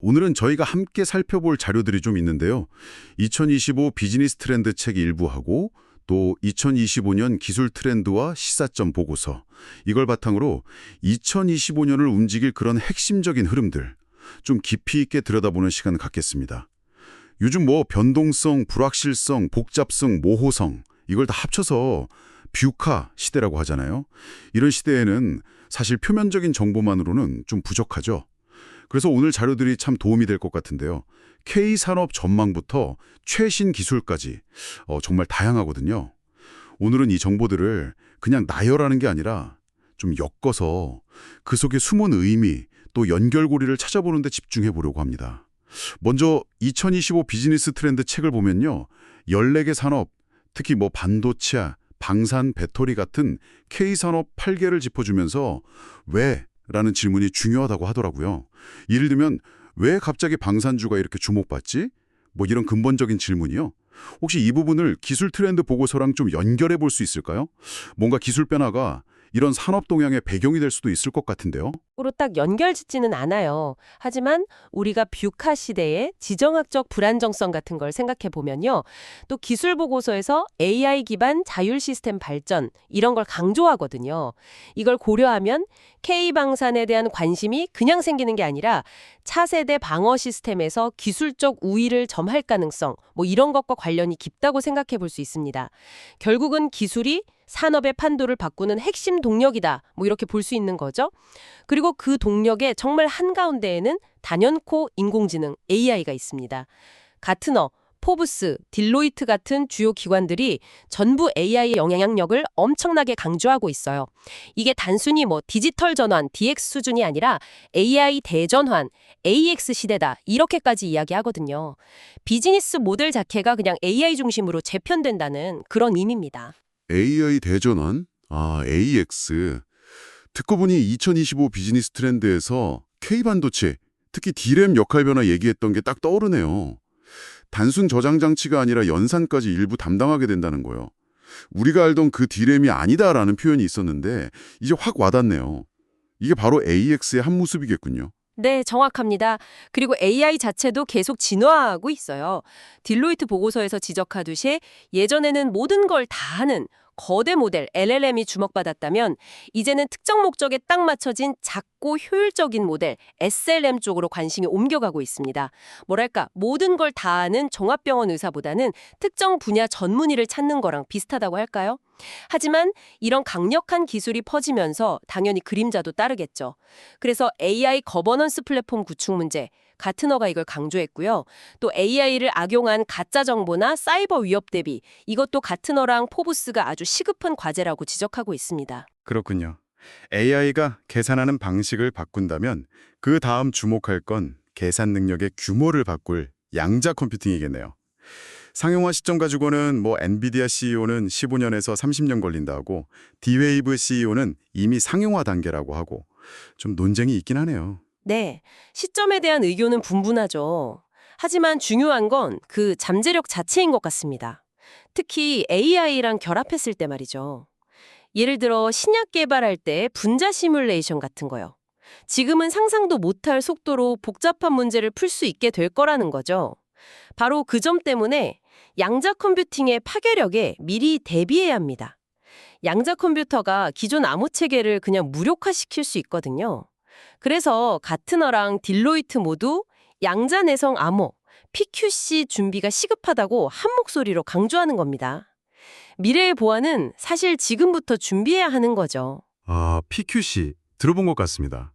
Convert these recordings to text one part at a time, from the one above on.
오늘은 저희가 함께 살펴볼 자료들이 좀 있는데요. 2025 비즈니스 트렌드 책 일부하고 또 2025년 기술 트렌드와 시사점 보고서, 이걸 바탕으로 2025년을 움직일 그런 핵심적인 흐름들 좀 깊이 있게 들여다보는 시간 갖겠습니다. 요즘 변동성, 불확실성, 복잡성, 모호성 이걸 다 합쳐서 뷰카 시대라고 하잖아요. 이런 시대에는 사실 표면적인 정보만으로는 좀 부족하죠. 그래서 오늘 자료들이 참 도움이 될 것 같은데요. K산업 전망부터 최신 기술까지 정말 다양하거든요. 오늘은 이 정보들을 그냥 나열하는 게 아니라 좀 엮어서 그 속에 숨은 의미 또 연결고리를 찾아보는 데 집중해 보려고 합니다. 먼저 2025 비즈니스 트렌드 책을 보면요. 14개 산업, 특히 반도체, 방산, 배터리 같은 K산업 8개를 짚어주면서 왜? 라는 질문이 중요하다고 하더라고요. 예를 들면 왜 갑자기 방산주가 이렇게 주목받지? 이런 근본적인 질문이요. 혹시 이 부분을 기술 트렌드 보고서랑 좀 연결해 볼 수 있을까요? 뭔가 기술 변화가 이런 산업 동향의 배경이 될 수도 있을 것 같은데요. 으로 딱 연결짓지는 않아요. 하지만 우리가 뷰카 시대의 지정학적 불안정성 같은 걸 생각해 보면요. 또 기술 보고서에서 AI 기반 자율 시스템 발전 이런 걸 강조하거든요. 이걸 고려하면 K방산에 대한 관심이 그냥 생기는 게 아니라 차세대 방어 시스템에서 기술적 우위를 점할 가능성 이런 것과 관련이 깊다고 생각해 볼 수 있습니다. 결국은 기술이 산업의 판도를 바꾸는 핵심 동력이다. 이렇게 볼 수 있는 거죠. 그리고 그 동력의 정말 한가운데에는 단연코 인공지능 AI가 있습니다. 가트너, 포브스, 딜로이트 같은 주요 기관들이 전부 AI의 영향력을 엄청나게 강조하고 있어요. 이게 단순히 디지털 전환, DX 수준이 아니라 AI 대전환, AX 시대다 이렇게까지 이야기하거든요. 비즈니스 모델 자체가 그냥 AI 중심으로 재편된다는 그런 의미입니다. AI 대전환? AX. 듣고 보니 2025 비즈니스 트렌드에서 K반도체, 특히 D램 역할 변화 얘기했던 게 딱 떠오르네요. 단순 저장 장치가 아니라 연산까지 일부 담당하게 된다는 거예요. 우리가 알던 그 D램이 아니다라는 표현이 있었는데 이제 확 와닿네요. 이게 바로 AX의 한 모습이겠군요. 네, 정확합니다. 그리고 AI 자체도 계속 진화하고 있어요. 딜로이트 보고서에서 지적하듯이 예전에는 모든 걸 다 하는 거대 모델 LLM이 주목받았다면 이제는 특정 목적에 딱 맞춰진 작고 효율적인 모델 SLM 쪽으로 관심이 옮겨가고 있습니다. 뭐랄까, 모든 걸 다 아는 종합병원 의사보다는 특정 분야 전문의를 찾는 거랑 비슷하다고 할까요? 하지만 이런 강력한 기술이 퍼지면서 당연히 그림자도 따르겠죠. 그래서 AI 거버넌스 플랫폼 구축 문제, 가트너가 이걸 강조했고요. 또 AI를 악용한 가짜 정보나 사이버 위협 대비, 이것도 가트너랑 포브스가 아주 시급한 과제라고 지적하고 있습니다. 그렇군요. AI가 계산하는 방식을 바꾼다면 그 다음 주목할 건 계산 능력의 규모를 바꿀 양자 컴퓨팅이겠네요. 상용화 시점 가지고는 엔비디아 CEO는 15년에서 30년 걸린다고, D-Wave CEO는 이미 상용화 단계라고 하고 좀 논쟁이 있긴 하네요. 네, 시점에 대한 의견은 분분하죠. 하지만 중요한 건 그 잠재력 자체인 것 같습니다. 특히 AI랑 결합했을 때 말이죠. 예를 들어 신약 개발할 때 분자 시뮬레이션 같은 거요. 지금은 상상도 못할 속도로 복잡한 문제를 풀 수 있게 될 거라는 거죠. 바로 그 점 때문에 양자 컴퓨팅의 파괴력에 미리 대비해야 합니다. 양자 컴퓨터가 기존 암호 체계를 그냥 무력화시킬 수 있거든요. 그래서 가트너랑 딜로이트 모두 양자 내성 암호, PQC 준비가 시급하다고 한 목소리로 강조하는 겁니다. 미래의 보안은 사실 지금부터 준비해야 하는 거죠. PQC 들어본 것 같습니다.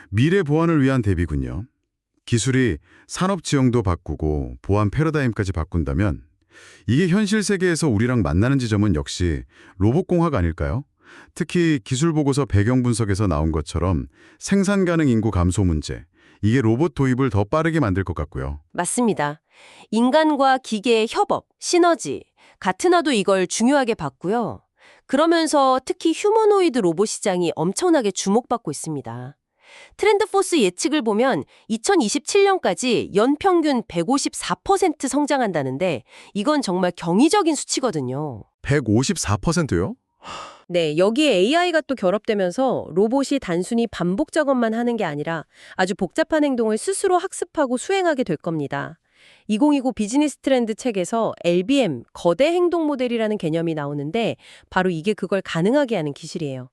미래 보안을 위한 대비군요. 기술이 산업 지형도 바꾸고 보안 패러다임까지 바꾼다면 이게 현실 세계에서 우리랑 만나는 지점은 역시 로봇공학 아닐까요? 특히 기술 보고서 배경 분석에서 나온 것처럼 생산 가능 인구 감소 문제, 이게 로봇 도입을 더 빠르게 만들 것 같고요. 맞습니다. 인간과 기계의 협업, 시너지, 가트너도 이걸 중요하게 봤고요. 그러면서 특히 휴머노이드 로봇 시장이 엄청나게 주목받고 있습니다. 트렌드포스 예측을 보면 2027년까지 연평균 154% 성장한다는데 이건 정말 경이적인 수치거든요. 154%요? 네, 여기에 AI가 또 결합되면서 로봇이 단순히 반복 작업만 하는 게 아니라 아주 복잡한 행동을 스스로 학습하고 수행하게 될 겁니다. 2029 비즈니스 트렌드 책에서 LBM, 거대 행동 모델이라는 개념이 나오는데 바로 이게 그걸 가능하게 하는 기술이에요.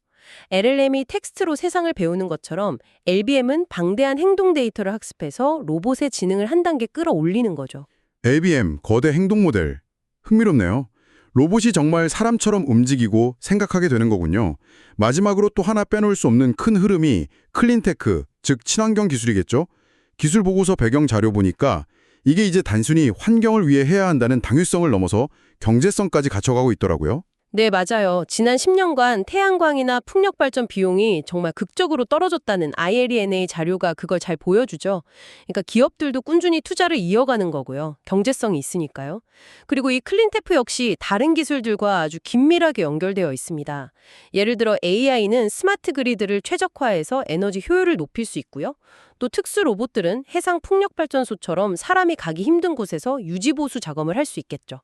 LLM이 텍스트로 세상을 배우는 것처럼 LBM은 방대한 행동 데이터를 학습해서 로봇의 지능을 한 단계 끌어올리는 거죠. LBM, 거대 행동 모델. 흥미롭네요. 로봇이 정말 사람처럼 움직이고 생각하게 되는 거군요. 마지막으로 또 하나 빼놓을 수 없는 큰 흐름이 클린테크, 즉 친환경 기술이겠죠? 기술 보고서 배경 자료 보니까 이게 이제 단순히 환경을 위해 해야 한다는 당위성을 넘어서 경제성까지 갖춰가고 있더라고요. 네, 맞아요. 지난 10년간 태양광이나 풍력 발전 비용이 정말 극적으로 떨어졌다는 ILENA 자료가 그걸 잘 보여주죠. 그러니까 기업들도 꾸준히 투자를 이어가는 거고요. 경제성이 있으니까요. 그리고 이 클린테프 역시 다른 기술들과 아주 긴밀하게 연결되어 있습니다. 예를 들어 AI는 스마트 그리드를 최적화해서 에너지 효율을 높일 수 있고요. 또 특수 로봇들은 해상 풍력 발전소처럼 사람이 가기 힘든 곳에서 유지 보수 작업을 할 수 있겠죠.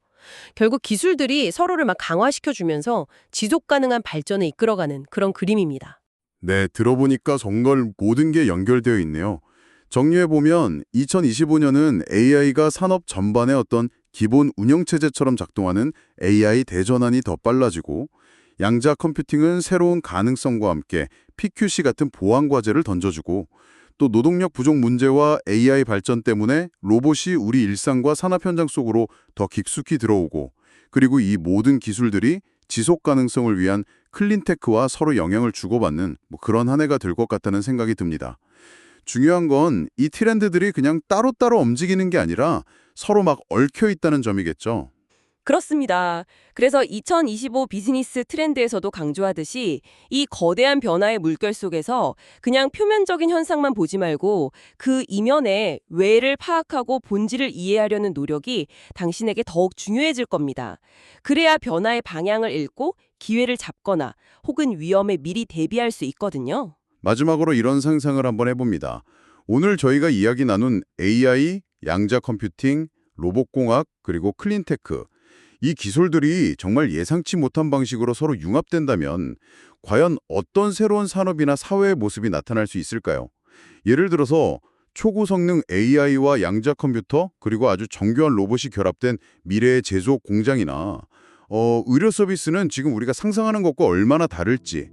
결국 기술들이 서로를 막 강화시켜주면서 지속 가능한 발전을 이끌어가는 그런 그림입니다. 네, 들어보니까 정말 모든 게 연결되어 있네요. 정리해보면 2025년은 AI가 산업 전반의 어떤 기본 운영체제처럼 작동하는 AI 대전환이 더 빨라지고 양자 컴퓨팅은 새로운 가능성과 함께 PQC 같은 보안 과제를 던져주고 또 노동력 부족 문제와 AI 발전 때문에 로봇이 우리 일상과 산업 현장 속으로 더 깊숙이 들어오고 그리고 이 모든 기술들이 지속 가능성을 위한 클린테크와 서로 영향을 주고받는 그런 한 해가 될 것 같다는 생각이 듭니다. 중요한 건 이 트렌드들이 그냥 따로따로 움직이는 게 아니라 서로 막 얽혀 있다는 점이겠죠. 그렇습니다. 그래서 2025 비즈니스 트렌드에서도 강조하듯이 이 거대한 변화의 물결 속에서 그냥 표면적인 현상만 보지 말고 그 이면에 왜를 파악하고 본질을 이해하려는 노력이 당신에게 더욱 중요해질 겁니다. 그래야 변화의 방향을 읽고 기회를 잡거나 혹은 위험에 미리 대비할 수 있거든요. 마지막으로 이런 상상을 한번 해봅니다. 오늘 저희가 이야기 나눈 AI, 양자 컴퓨팅, 로봇공학, 그리고 클린테크 이 기술들이 정말 예상치 못한 방식으로 서로 융합된다면 과연 어떤 새로운 산업이나 사회의 모습이 나타날 수 있을까요? 예를 들어서 초고성능 AI와 양자 컴퓨터 그리고 아주 정교한 로봇이 결합된 미래의 제조업 공장이나 의료 서비스는 지금 우리가 상상하는 것과 얼마나 다를지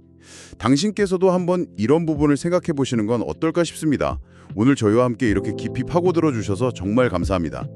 당신께서도 한번 이런 부분을 생각해 보시는 건 어떨까 싶습니다. 오늘 저희와 함께 이렇게 깊이 파고들어 주셔서 정말 감사합니다.